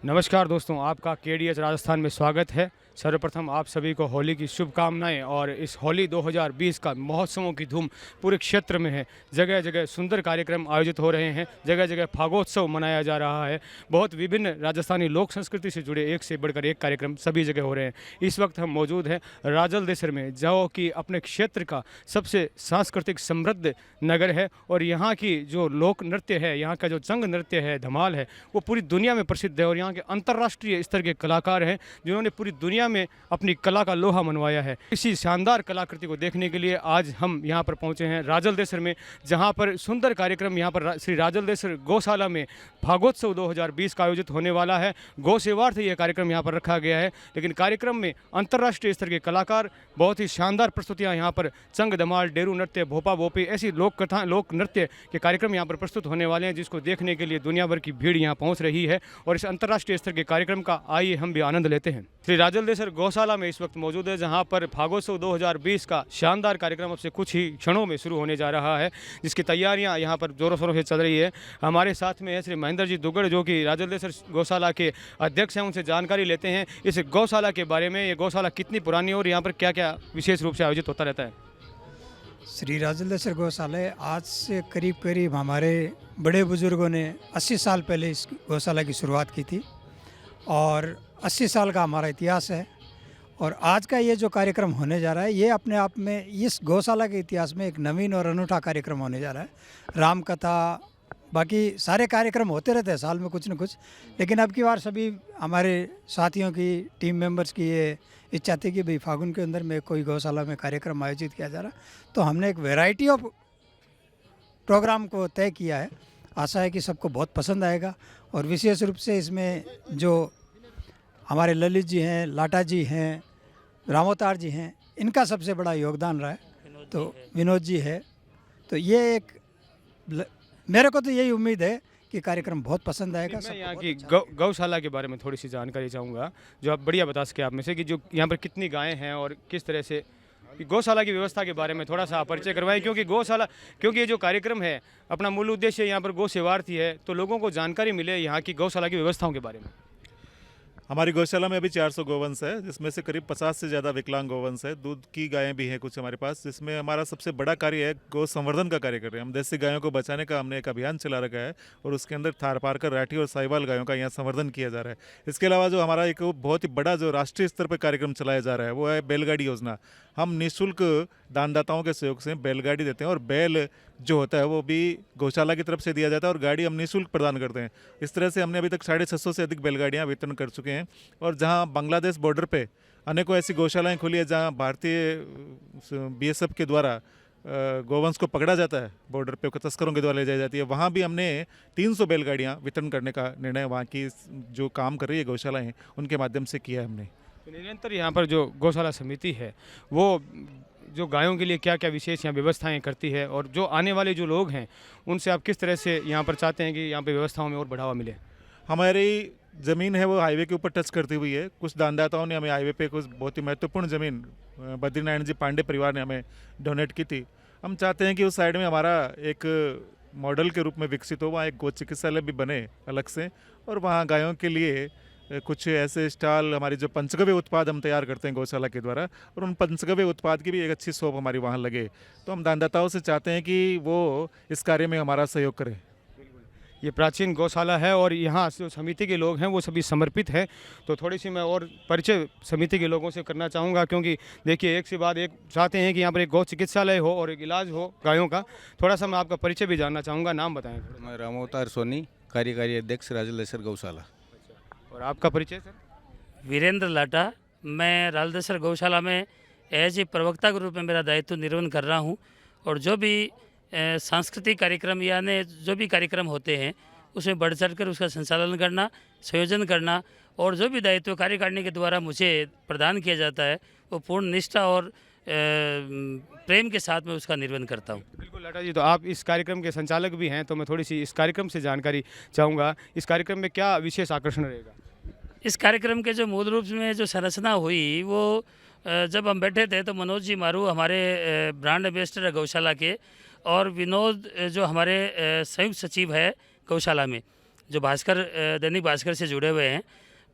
नमस्कार दोस्तों, आपका केडीएच राजस्थान में स्वागत है। सर्वप्रथम आप सभी को होली की शुभकामनाएं। और इस होली 2020 का महोत्सवों की धूम पूरे क्षेत्र में है। जगह जगह सुंदर कार्यक्रम आयोजित हो रहे हैं, जगह जगह फागोत्सव मनाया जा रहा है। बहुत विभिन्न राजस्थानी लोक संस्कृति से जुड़े एक से बढ़कर एक कार्यक्रम सभी जगह हो रहे हैं। इस वक्त हम मौजूद हैं राजलदेसर में, जो कि अपने क्षेत्र का सबसे सांस्कृतिक समृद्ध नगर है। और यहाँ की जो लोक नृत्य है, यहाँ का जो चंग नृत्य है, धमाल है, वो पूरी दुनिया में प्रसिद्ध है। और यहाँ के अंतर्राष्ट्रीय स्तर के कलाकार हैं जिन्होंने पूरी दुनिया में अपनी कला का लोहा मनवाया है। इसी शानदार कलाकृति को देखने के लिए आज हम यहाँ पर पहुँचे हैं राजलदेसर में, जहाँ पर सुंदर कार्यक्रम यहाँ पर श्री राजलदेसर गौशाला में फागोत्सव 2020 का आयोजित होने वाला है। गौ सेवार्थ ये कार्यक्रम यहाँ पर रखा गया है। लेकिन कार्यक्रम में अंतर्राष्ट्रीय स्तर के कलाकार, बहुत ही शानदार प्रस्तुतियाँ यहाँ पर चंग धमाल, डेरू नृत्य, भोपा भोपी, ऐसी लोक कथा लोक नृत्य के कार्यक्रम यहाँ पर प्रस्तुत होने वाले हैं, जिसको देखने के लिए दुनिया भर की भीड़ यहाँ पहुँच रही है। और इस अंतर्राष्ट्रीय स्तर के कार्यक्रम का आइए हम भी आनंद लेते हैं। श्री राजलदेसर गौशाला में इस वक्त मौजूद है, जहां पर फागोत्सव 2020 का शानदार कार्यक्रम अब से कुछ ही क्षणों में शुरू होने जा रहा है, जिसकी तैयारियां यहां पर जोरों शोरों से चल रही है। हमारे साथ में है श्री महेंद्र जी दुग्गड़, जो कि राजलदेसर गौशाला के अध्यक्ष हैं। उनसे जानकारी लेते हैं इस गौशाला के बारे में। ये गौशाला कितनी पुरानी है और यहाँ पर क्या क्या विशेष रूप से आयोजित होता रहता है? श्री राजलदेसर गौशाला आज से करीब करीब हमारे बड़े बुजुर्गों ने 80 साल पहले इस गौशाला की शुरुआत की थी और 80 साल का हमारा इतिहास है। और आज का ये जो कार्यक्रम होने जा रहा है, ये अपने आप में इस गौशाला के इतिहास में एक नवीन और अनूठा कार्यक्रम होने जा रहा है। राम कथा, बाकी सारे कार्यक्रम होते रहते हैं साल में कुछ न कुछ, लेकिन अब की बार सभी हमारे साथियों की, टीम मेंबर्स की ये इच्छा थी कि भाई फागुन के अंदर में कोई गौशाला में कार्यक्रम आयोजित किया जा रहा है, तो हमने एक वैरायटी ऑफ प्रोग्राम को तय किया है। आशा है कि सबको बहुत पसंद आएगा। और विशेष रूप से इसमें जो हमारे ललित जी हैं, लाटा जी हैं, रामोतार जी हैं, इनका सबसे बड़ा योगदान रहा है। तो विनोद जी है। तो ये एक मेरे को तो यही उम्मीद है कि कार्यक्रम बहुत पसंद आएगा। मैं यहाँ की गौशाला के बारे में थोड़ी सी जानकारी चाहूँगा, जो आप बढ़िया बता सके आप में से, कि जो यहाँ पर कितनी गायें हैं और किस तरह से गौशाला की व्यवस्था के बारे में थोड़ा सा परिचय करवाएं। क्योंकि ये जो कार्यक्रम है, अपना मूल उद्देश्य यहाँ पर गौ सेवार्थ ही है, तो लोगों को जानकारी मिले यहाँ की गौशाला की व्यवस्थाओं के बारे में। हमारी गौशाला में अभी 400 गोवंश है, जिसमें से करीब 50 से ज़्यादा विकलांग गोवंश है। दूध की गायें भी हैं कुछ हमारे पास, जिसमें हमारा सबसे बड़ा कार्य है गौ संवर्धन का कार्य कर रहे हैं हम। देसी गायों को बचाने का हमने एक अभियान चला रखा है और उसके अंदर थारपारकर, राठी और साहिवाल गायों का यहाँ संवर्धन किया जा रहा है। इसके अलावा जो हमारा एक बहुत ही बड़ा जो राष्ट्रीय स्तर पर कार्यक्रम चलाया जा रहा है, वो है बैलगाड़ी योजना। हम निःशुल्क दानदाताओं के सहयोग से बैलगाड़ी देते हैं और बैल जो होता है वो भी गौशाला की तरफ से दिया जाता है और गाड़ी हम निःशुल्क प्रदान करते हैं। इस तरह से हमने अभी तक 650 से अधिक बैलगाड़ियाँ वितरण कर चुके हैं। और जहाँ बांग्लादेश बॉर्डर पे अनेकों ऐसी गौशालाएं खुली है जहाँ भारतीय बीएसएफ के द्वारा गोवंश को पकड़ा जाता है, बॉर्डर पे तस्करों के द्वारा ले जाई जाती है, वहाँ भी हमने 300 बैलगाड़ियाँ वितरण करने का निर्णय वहाँ की जो काम कर रही है गौशालाएँ उनके माध्यम से किया है हमने। तो निरंतर यहाँ पर जो गौशाला समिति है, वो जो गायों के लिए क्या क्या विशेष यहाँ व्यवस्थाएं करती है, और जो आने वाले जो लोग हैं उनसे आप किस तरह से यहाँ पर चाहते हैं कि यहाँ पे व्यवस्थाओं में और बढ़ावा मिले? हमारी ज़मीन है वो हाईवे के ऊपर टच करती हुई है। कुछ दानदाताओं ने हमें हाईवे पे कुछ बहुत ही महत्वपूर्ण ज़मीन बद्रीनारायण जी पांडे परिवार ने हमें डोनेट की थी। हम चाहते हैं कि उस साइड में हमारा एक मॉडल के रूप में विकसित हो, वहाँ एक गौ चिकित्सालय भी बने अलग से, और वहाँ गायों के लिए कुछ ऐसे स्टॉल, हमारी जो पंचगव्य उत्पाद हम तैयार करते हैं गौशाला के द्वारा, और उन पंचगव्य उत्पाद की भी एक अच्छी शॉप हमारी वहाँ लगे। तो हम दानदाताओं से चाहते हैं कि वो इस कार्य में हमारा सहयोग करें। ये प्राचीन गौशाला है और यहाँ जो समिति के लोग हैं वो सभी समर्पित हैं। तो थोड़ी सी मैं और परिचय समिति के लोगों से करना चाहूँगा, क्योंकि देखिए एक से बाद एक चाहते हैं कि यहाँ पर एक गौ चिकित्सालय हो और एक इलाज हो गायों का। थोड़ा सा मैं आपका परिचय भी जानना चाहूँगा, नाम बताएं। मैं रामोतार सोनी, कार्यकारी अध्यक्ष राजलदेसर गौशाला। और आपका परिचय सर? वीरेंद्र लाटा, मैं राजलदेसर गौशाला में एज ए प्रवक्ता के रूप में मेरा दायित्व निर्वहन कर रहा हूँ। और जो भी सांस्कृतिक कार्यक्रम यानी जो भी कार्यक्रम होते हैं उसमें बढ़ चढ़ कर उसका संचालन करना, संयोजन करना, और जो भी दायित्व कार्यकारिणी के द्वारा मुझे प्रदान किया जाता है वो पूर्ण निष्ठा और प्रेम के साथ में उसका निर्वहन करता हूँ। बिल्कुल लाटा जी, तो आप इस कार्यक्रम के संचालक भी हैं, तो मैं थोड़ी सी इस कार्यक्रम से जानकारी चाहूँगा। इस कार्यक्रम में क्या विशेष आकर्षण रहेगा? इस कार्यक्रम के जो मूल रूप में जो संरचना हुई वो जब हम बैठे थे तो मनोज जी मारू हमारे ब्रांड एम्बेसडर है गौशाला के, और विनोद जो हमारे संयुक्त सचिव है गौशाला में, जो भास्कर दैनिक भास्कर से जुड़े हुए हैं,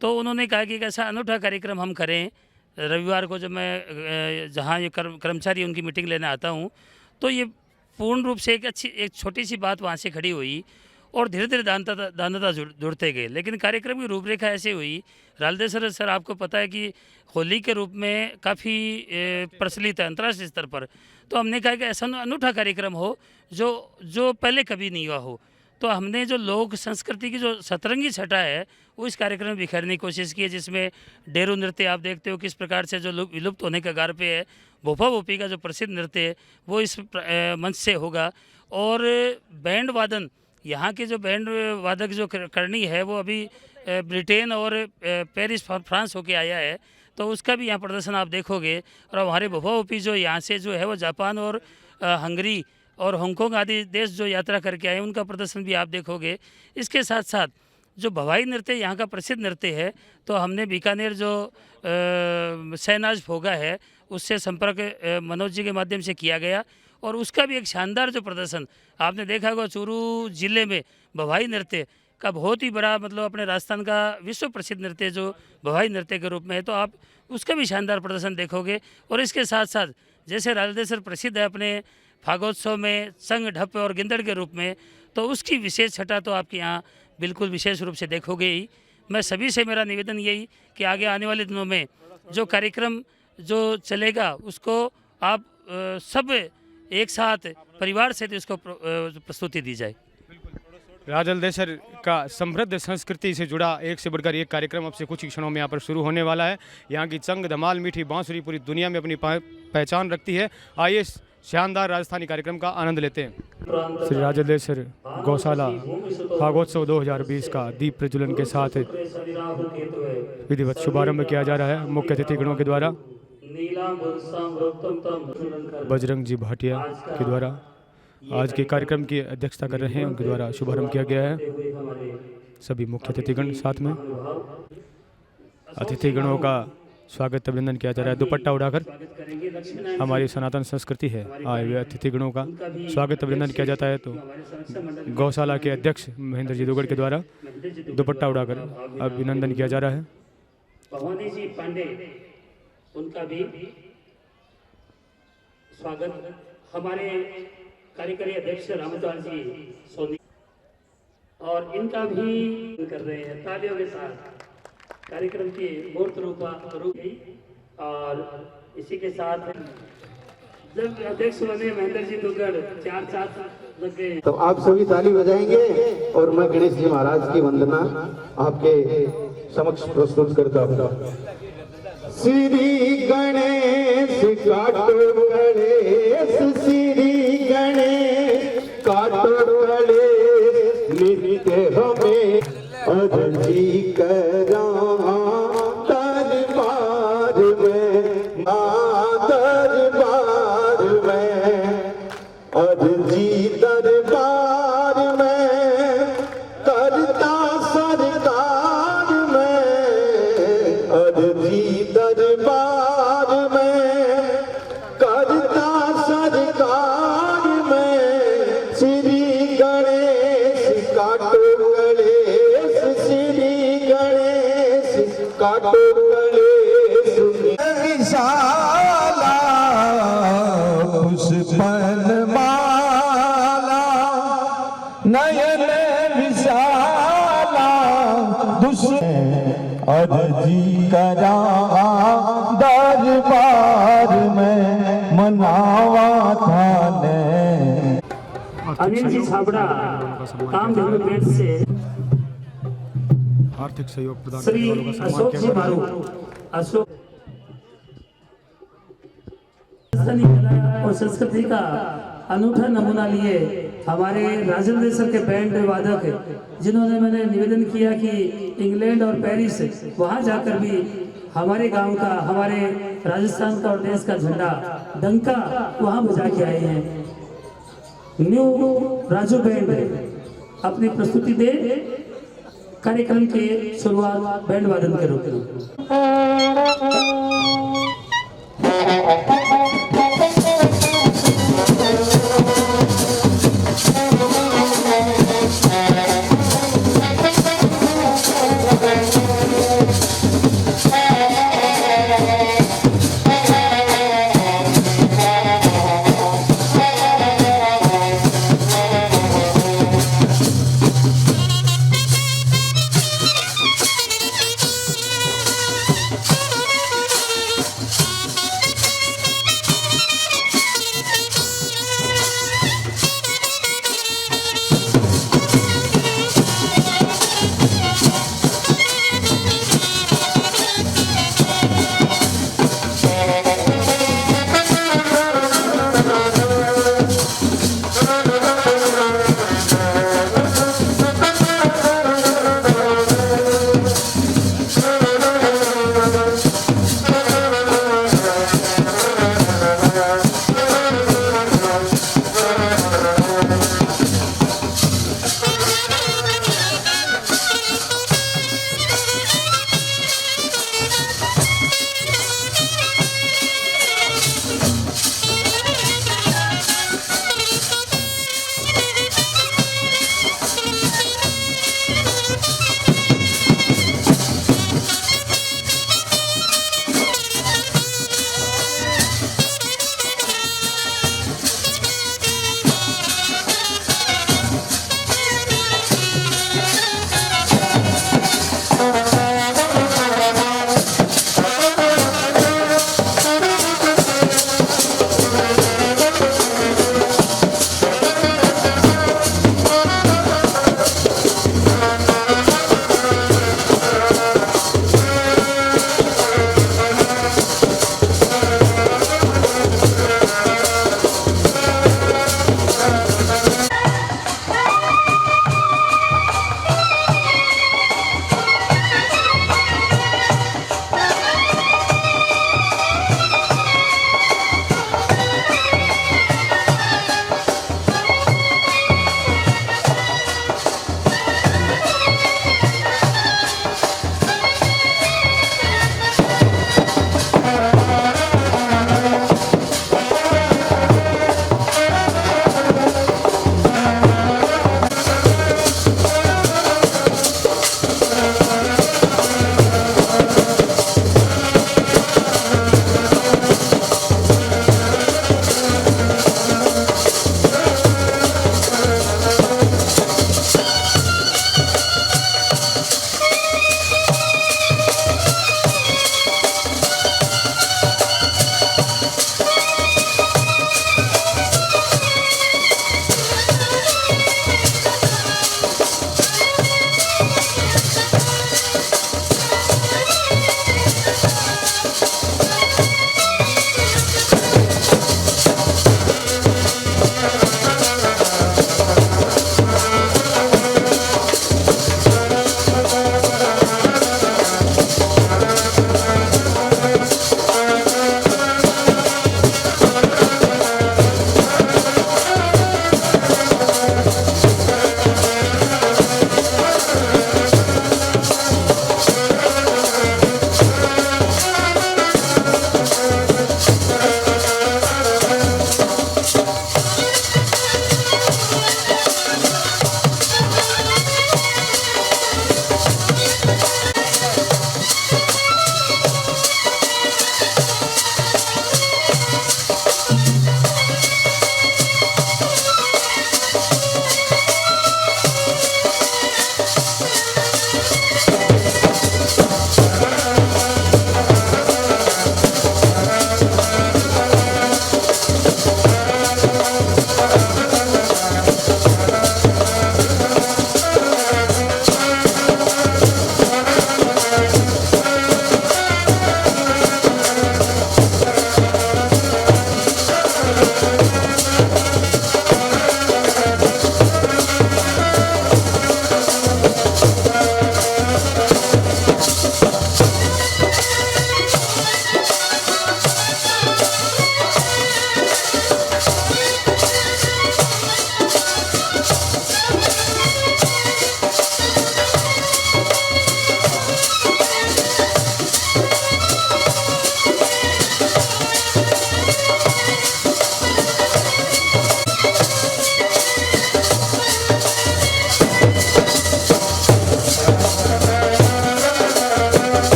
तो उन्होंने कहा कि एक ऐसा अनूठा कार्यक्रम हम करें। रविवार को जब मैं जहाँ ये कर्मचारी उनकी मीटिंग लेने आता हूँ, तो ये पूर्ण रूप से एक छोटी सी बात वहाँ से खड़ी हुई और धीरे धीरे दानता जुड़ते गए। लेकिन कार्यक्रम की रूपरेखा ऐसे हुई, रालदेसर सर आपको पता है कि होली के रूप में काफ़ी प्रचलित है अंतर्राष्ट्रीय स्तर पर। तो हमने कहा कि ऐसा अनूठा कार्यक्रम हो जो पहले कभी नहीं हुआ हो। तो हमने जो लोक संस्कृति की जो सतरंगी छटा है वो इस कार्यक्रम में बिखेरने की कोशिश की है, जिसमें डेरू नृत्य आप देखते हो किस प्रकार से जो विलुप्त होने के कगार पे है। भोपा भोपी का जो प्रसिद्ध नृत्य है वो इस मंच से होगा। और बैंड वादन, यहाँ के जो बैंड वादक जो करनी है वो अभी ब्रिटेन और पेरिस फ्रांस होके आया है, तो उसका भी यहाँ प्रदर्शन आप देखोगे। और हमारे भोपा भोपी जो यहाँ से जो है वो जापान और हंगरी और हांगकांग आदि देश जो यात्रा करके आए उनका प्रदर्शन भी आप देखोगे। इसके साथ साथ जो भवाई नृत्य यहाँ का प्रसिद्ध नृत्य है, तो हमने बीकानेर जो शहनाज फोगा है उससे संपर्क मनोज जी के माध्यम से किया गया और उसका भी एक शानदार जो प्रदर्शन आपने देखा होगा। चूरू जिले में भवाई नृत्य का बहुत ही बड़ा मतलब अपने राजस्थान का विश्व प्रसिद्ध नृत्य जो भवाई नृत्य के रूप में है, तो आप उसका भी शानदार प्रदर्शन देखोगे। और इसके साथ साथ जैसे राजदेसर प्रसिद्ध है अपने फागोत्सव में संग ढप और गिंदड़ के रूप में, तो उसकी विशेष छटा तो आपके यहाँ बिल्कुल विशेष रूप से देखोगे ही। मैं सभी से मेरा निवेदन यही कि आगे आने वाले दिनों में जो कार्यक्रम जो चलेगा उसको आप सब एक साथ परिवार से इसको प्रस्तुति दी जाए। राजलदेसर का समृद्ध संस्कृति से जुड़ा एक से बढ़कर एक कार्यक्रम अब से कुछ ही क्षणों में यहाँ पर शुरू होने वाला है। यहाँ की चंग धमाल मीठी बांसुरी पूरी दुनिया में अपनी पहचान रखती है। आइए शानदार राजस्थानी कार्यक्रम का आनंद लेते हैं। श्री राजलदेसर गौशाला फागोत्सव 2020 का दीप प्रज्वलन के साथ विधिवत शुभारंभ किया जा रहा है मुख्य अतिथिगणों के द्वारा। बजरंग जी भाटिया के द्वारा आज के कार्यक्रम की अध्यक्षता कर रहे हैं, उनके द्वारा शुभारंभ किया गया है। सभी मुख्य अतिथिगण साथ में अतिथिगणों का स्वागत अभिनंदन किया जा रहा है। दुपट्टा उड़ाकर हमारी सनातन संस्कृति है, आए हुए अतिथिगणों का स्वागत अभिनंदन किया जाता है। तो गौशाला के अध्यक्ष महेंद्र जी दुगड़ के द्वारा दुपट्टा उड़ाकर अभिनंदन किया जा रहा है। भवानी जी पांडे उनका भी स्वागत। हमारे कार्यकारी अध्यक्ष रामदास जी सोनी और इनका भी कर रहे हैं तालियों के साथ कार्यक्रम की मूर्त रूप और इसी के साथ जब अध्यक्ष बने महेंद्र जी दुगड़ 4 साथ लग गए। तो आप सभी ताली बजाएंगे और मैं गणेश जी महाराज की वंदना आपके समक्ष प्रस्तुत करता हूँ। श्री गणेश काटो गणेश, श्री गणेश काटो गणेश, नित्य हमें अर्जी करा दरबार में, दरबार में अर्जी दरबार में करता सरकार में, अर्जी दरबार में करता सरकार में। श्री गणेश काटो गणेश, श्री गणेश काटो गणेश, विशाला पुष्पन माला नयन विशाला दुष्ट अर्जी करा दरबार में, मनावा थाने। अनिल जी छाबड़ा कामधेनु पेट से आर्थिक सहयोग प्रदान श्री करने वालों का सम्मान अशोक किया जी जा रहा मारू है। अशोक राजस्थानी कला और संस्कृति का अनूठा नमूना लिए हमारे राजलदेसर के बैंड वादक, जिन्होंने मैंने निवेदन किया कि इंग्लैंड और पेरिस वहां जाकर भी हमारे गांव का, हमारे राजस्थान का और देश का झंडा डंका वहां बजा के आए हैं। न्यू राजू बैंड अपनी प्रस्तुति दे कार्यक्रम के शुरुआत बैंड वादन के रूप में।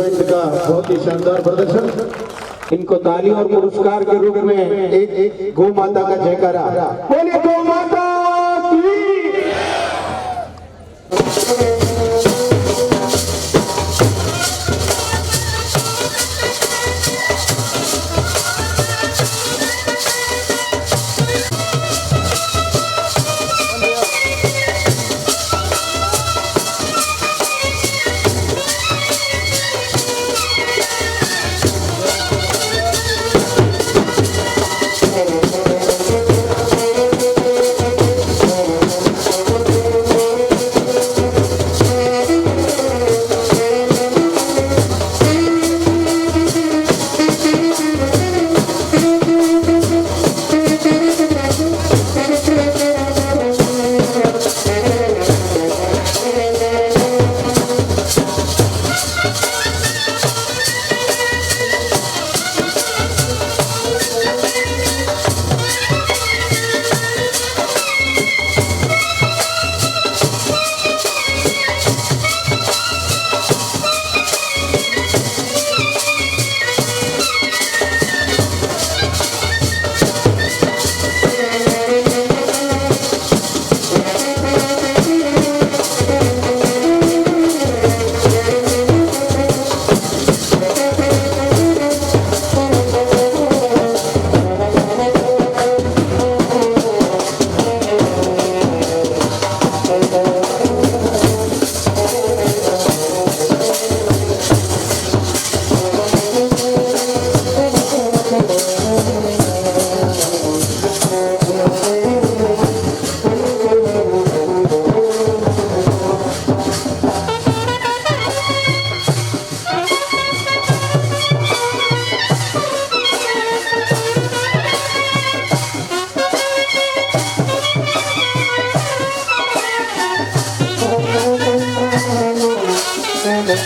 गोविंद का बहुत ही शानदार प्रदर्शन। इनको ताली और पुरस्कार के रूप में एक गौ माता का जयकारा। बोलिए गौ माता की।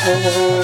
Thank you.